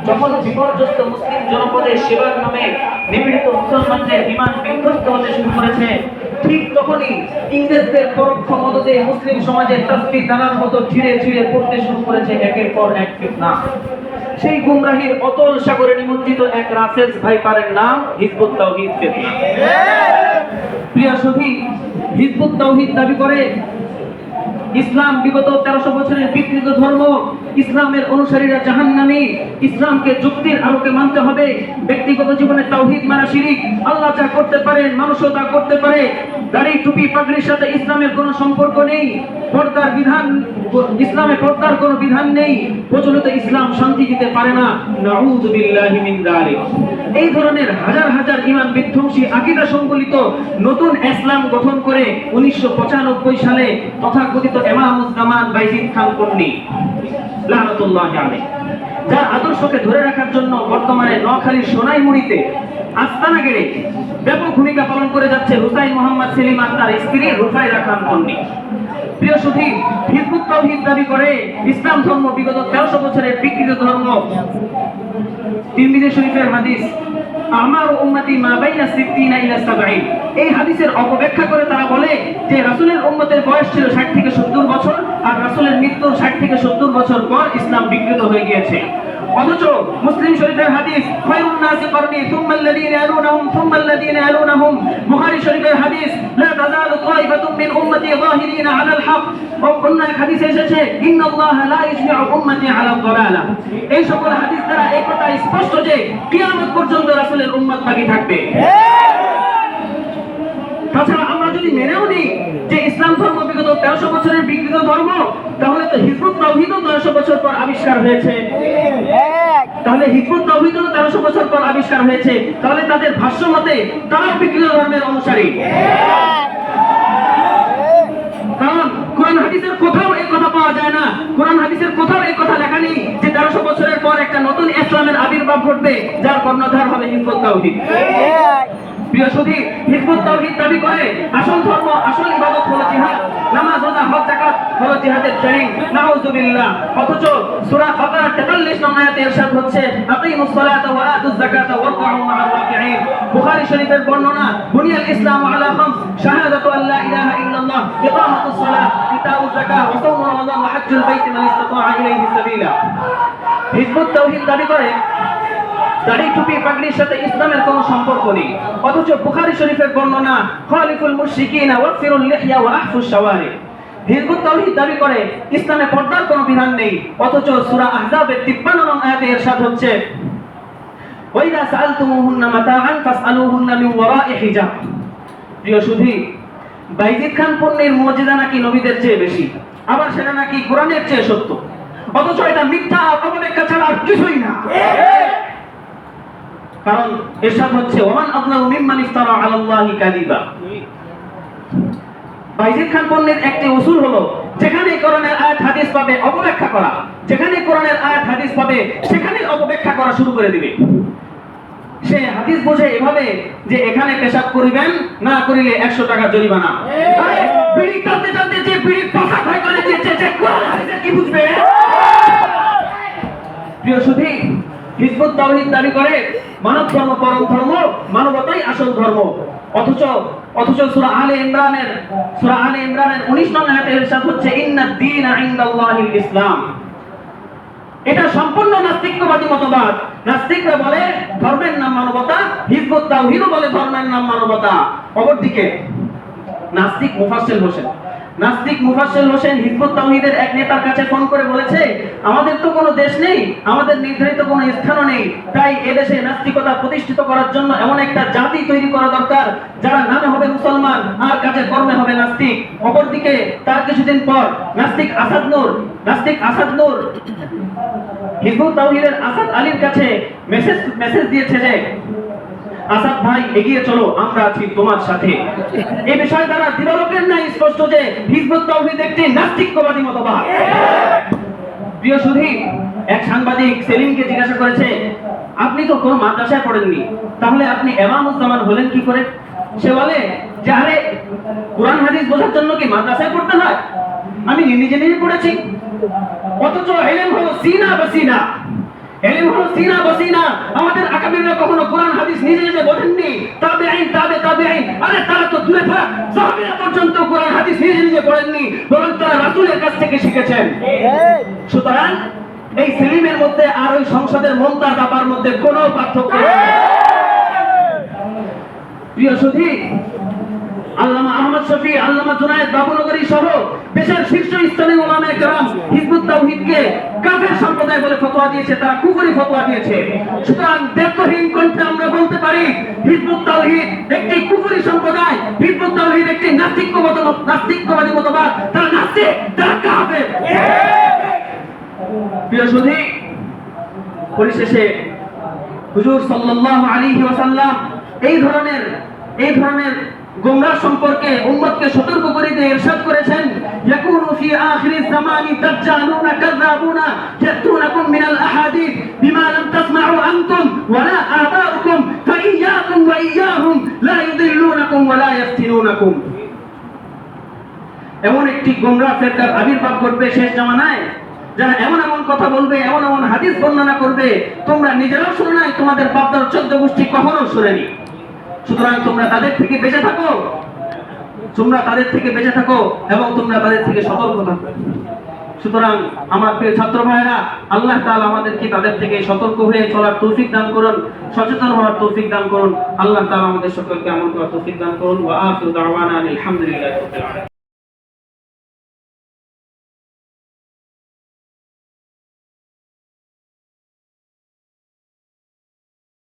যখন বিপর্যস্ত মুসলিম জনপদে সেবার নামে নিপীড়িত মুসলমানদের বিমান বিধ্বস্ত হতে শুরু করেছে, ঠিক তখনই ইংরেজদের পরোক্ষ মদদে মুসলিম সমাজের তাসবিহ দানার মতো ছিঁড়ে ছিঁড়ে পড়তে শুরু করেছে একের পর এক ফিতনা। সেই গুমরাহির অতল সাগরে নিমজ্জিত এক রাসেলস ভাইপারের নাম হিজবুত তাওহীদ ফিতনা। প্রিয় সুধী, হিজবুত তাওহীদ দাবি করে ইসলাম বিগত 1300 বছরের বিকৃত ধর্ম, ইসলামের অনুসারীরা জাহান্নামী, ইসলামকে যুক্তির আলোকে মানতে হবে, ব্যক্তিগত জীবনে তাওহীদ মানা শিরক, আল্লাহ যা করতে পারেন মানুষও তা করতে পারে, দাড়ি টুপি পাগড়ির সাথে ইসলামের কোনো সম্পর্ক নেই, পর্দার বিধান, ইসলামে পর্দার কোনো বিধান নেই, প্রচলিত ইসলাম শান্তি দিতে পারে না, নাউযু বিল্লাহি মিন যালিক। এই ধরনের হাজার হাজার ঈমান বিধ্বংসী আকীদা সংবলিত নতুন ইসলাম গঠন করে 1995 সালে তথাকথিত ইমামুজ্জামান বাইজিদ খান পন্নী লানাতুল্লাহি আলাইহি, যার আদর্শকে ধরে রাখার জন্য বর্তমানে নোয়াখালীর সোনাইমুড়িতে আস্তানা গেড়ে ব্যাপক ভূমিকা পালন করে যাচ্ছে হুসাইন মোহাম্মদ সেলিম আর তার স্ত্রী রুফাইরা খান পন্নী। প্রিয় সুধী, হিজবুত তাওহীদ দাবি করে ইসলাম ধর্ম বিগত 1300 বছরের বিকৃত ধর্ম। তিরমিজি শরীফের হাদিস আমার উম্মতি মা বাইনা 60 ইলা 70, এই হাদিসের অপব্যাখ্যা করে তারা বলে যে রাসূলের উম্মতের বয়স ছিল 60 থেকে 70 বছর, আর রাসূলের মৃত্যুর 60 থেকে 70 বছর পর ইসলাম বিকৃত হয়ে গিয়েছে। অথচ মুসলিম শরীফের হাদিস খায়রুন নাসি করনি সুম্মা আল্লাযীনা ইয়ালুনহুম সুম্মা আল্লাযীনা ইয়ালুনহুম, বুখারী শরীফের হাদিস লা তাযালু তায়ফাতুম মিন উম্মতি যাহিরিনা আলাল হক, ও অন্য এক হাদিসে এসেছে ইন্নাল্লাহা লা ইজমিউ উম্মতি আলা যালালা। এই সকল হাদিস দ্বারা এই কথা স্পষ্ট যে কিয়ামত পর্যন্ত রাসূলের উম্মত বাকি থাকবে। তাছাড়া আমরা যদি মেনেও নিই যে ইসলাম ধর্ম বিগত 1300 বছরের বিকৃত ধর্ম, তাহলে তো হিজবুত তাওহীদও 1300 বছর পর আবিষ্কার হয়েছে। তাহলে হিজবুত তাওহীদও 1300 বছর পর আবিষ্কার হয়েছে, তাহলে তাদের ভাষ্য মতে তারাও বিকৃত ধর্মের অনুসারী। কারণ কোরআন হাদিসের কোথাও এই কথা পাওয়া যায় না, কোরআন হাদিসের কোথাও এই কথা লেখা নেই যে 1300 বছরের পর একটা নতুন ইসলামের আবির্ভাব ঘটবে যার কর্ণধার হবে হিজবুত তাওহীদ। প্রিয় সুধী, হিজবুত তাওহীদ দাবি করে আসল ধর্ম, আসল ইবাদত হলো জিহাদ, নামাজ, রোজা, হজ, যাকাত হলো জিহাদের ট্রেনিং। নাউযুবিল্লাহ। অথচ সূরা বাকারা 43 নং আয়াতে ইরশাদ হচ্ছে আকিমুস সালাতা ওয়া আতুজ যাকাতা ওয়ারকাউ মা'আর রাকিঈন। বুখারী শরীফের বর্ণনা বুনিয়াল ইসলামু আলা খামস শাহাদাতু আল্লা ইলাহা ইল্লাল্লাহ, ইকামাতুস সালাহ, ইতাউজ যাকাত ওয়া সাওমু রমাদান ওয়া হজ্জুল বাইত মান ইসতাতাআ ইলাইহি সাবিলা। হিজবুত তাওহীদ দাবি করে দাড়ি টুপি পাগড়ির সাথে ইসলামের কোনো সম্পর্ক নেই, অথচ বুখারী শরীফের বর্ণনা খালিফুল মুশরিকিনা ওয়াগফিরুল লিহয়া ওয়া আহফুশ শাওয়ারি। হিজবুত তাওহীদ দাবি করে ইসলামে পর্দার কোনো বিধান নেই, অথচ সূরা আহজাবের 53 নং আয়াতে ইরশাদ হচ্ছে ওয়া ইযা সাআলতুমুহুন্না মাতাআন ফাসআলুহুন্না মিন ওয়ারা'i হিজাব। প্রিয় সুধী, বাইজিদ খান পন্নীর মুজিজা নাকি নবীদের চেয়ে বেশি, আবার সেটা নাকি কোরআনের চেয়ে সত্য, অথচ এটা মিথ্যা অপব্যাখ্যা ছাড়া আর কিছুই না। কারণ ইরশাদ হচ্ছে ওমান আযলামু মিম্মান ইফতারা আলাল্লাহি কাযিবা। বাইজিদ খান পন্নীর একটি উসুল হলো যেখানে কোরআনের আয়াত হাদিস পাবে অপব্যাখ্যা করা, যেখানে কোরআনের আয়াত হাদিস পাবে সেখানেই অপব্যাখ্যা করা শুরু করে দিবে। সে হাদিস বোঝে এভাবে যে এখানে পেশাব করিবেন, না করিলে 100 টাকা জরিমানা। বিড়ি টানতে টানতে যে বিড়ি পাশা খাই করে দিয়েছে যে কোরআন হাদিসে কি বুঝবে? প্রিয় সুধী, হিজবুত তাওহীদ দাবি করে মানব ধর্ম পরম ধর্ম, মানবতাই আসল ধর্ম, অথচ সূরা আলে ইমরানের 19 নং আয়াতে ইরশাদ হচ্ছে ইন্নাদ দীনা ইনদাল্লাহিল ইসলাম। এটা সম্পূর্ণ নাস্তিকবাদী মতবাদ। নাস্তিকরা বলে ধর্মের নাম মানবতা, হিজবুত তাওহীদও বলে ধর্মের নাম মানবতা। অপরদিকে নাস্তিক মুফাসসিল হোসেন হিজবুত তাওহীদের এক নেতার কাছে ফোন করে বলেছে আমাদের তো কোনো দেশ নেই, আমাদের নির্ধারিত কোনো স্থানও নেই, তাই এদেশে নাস্তিকতা প্রতিষ্ঠিত করার জন্য এমন একটা জাতি তৈরি করা দরকার যারা নামে হবে মুসলমান আর কাজে কর্মে হবে নাস্তিক। অপরদিকে তার কিছুদিন পর নাস্তিক আসাদ নূর হিজবুত তাওহীদের আসাদ আলীর কাছে মেসেজ দিয়েছে যে আসাদ ভাই এগিয়ে চলো, আমরা আছি তোমার সাথে। এই বিষয় দ্বারা দিবালোকের ন্যায় স্পষ্ট যে হিজবুত তাওহীদ একটি নাস্তিকবাদী মতবাদ। প্রিয় সুধী, এক সাংবাদিক সেলিমকে জিজ্ঞাসা করেছে আপনি তো কোনো মাদ্রাসায় পড়েননি, তাহলে আপনি ইমামুজ্জামান হলেন কি করে? সে বলে যে আরে কোরআন হাদিস বোঝার জন্য কি মাদ্রাসায় পড়তে হয়? আমি নিজে পড়েছি। অথচ ইলম হলো সিনা বাসিনা। ইলম হলো সিনা বসিনা। আমাদের আকাবিররা কখনো কোরআন হাদিস নিজে নিজে বোঝেননি, তাবেঈন তাবেঈন, আরে তারা তো দূরে থাক, সাহাবীরা পর্যন্ত কোরআন হাদিস নিজে নিজে পড়েননি, বরং তারা রাসূলের কাছ থেকে শিখেছেন। সুতরাং এই সেলিমের মধ্যে আর ওই সংসদের মমতাজ আপার মধ্যে কোনো পার্থক্য নেই। প্রিয় সুধী, আল্লামা আহমদ শফি, আল্লামা জুনায়েদ বাবুনগরী সহ দেশের শীর্ষস্থানীয় উলামায়ে কেরাম হিজবুত তাওহীদকে কাফের সম্প্রদায় বলে ফতোয়া দিয়েছে, তারা কুফরি ফতোয়া দিয়েছে। সুতরাং দ্ব্যর্থহীন কণ্ঠে আমরা বলতে পারি হিজবুত তাওহীদ একটি কুফরি সম্প্রদায়, হিজবুত তাওহীদ একটি নাস্তিকবাদী মতবাদ, তারা নাস্তিক, তারা কাফের। প্রিয় সুধী, পরিশেষে হুজুর সাল্লাল্লাহু আলাইহি ওয়াসাল্লাম এই ধরনের গোমরাহ সম্পর্কে উম্মতকে সতর্ক করে দিয়ে ইরশাদ করেছেন, ইয়াকুনু ফি আখিরিজ জামানি দাজ্জালুনা কাযাবুনা ইয়াতুনাকুম মিনাল আহাদিস বিমা লাম তাসমাউ আনতুম ওয়ালা আবাউকুম ফাইয়াকুম ওয়া ইয়াহুম লা ইউদিল্লুনাকুম ওয়া লা ইফতিনুনাকুম। এমন একটি গোমরাহ ফেরকার আবির্ভাব ঘটবে শেষ জামানায়, যারা এমন এমন কথা বলবে, এমন এমন হাদিস বর্ণনা করবে, তোমরা নিজেরাও শুনো নাই, তোমাদের বাপদার 14 গোষ্ঠী কখনো শুনেনি। সুতরাং তোমরা তাদের থেকে বেঁচে থাকো, এবং তোমরা তাদের থেকে সতর্ক থাকো। সুতরাং আমার প্রিয় ছাত্র ভাইরা, আল্লাহ তাআলা আমাদেরকে তাদের থেকে সতর্ক হয়ে চলার তৌফিক দান করুন, সচেতন হওয়ার তৌফিক দান করুন। আল্লাহ তাআলা আমাদের সকলকে আমল করার তৌফিক দান করুন। ওয়া আখিরু দাওয়ানা আলহামদুলিল্লাহি রাব্বিল আলামিন।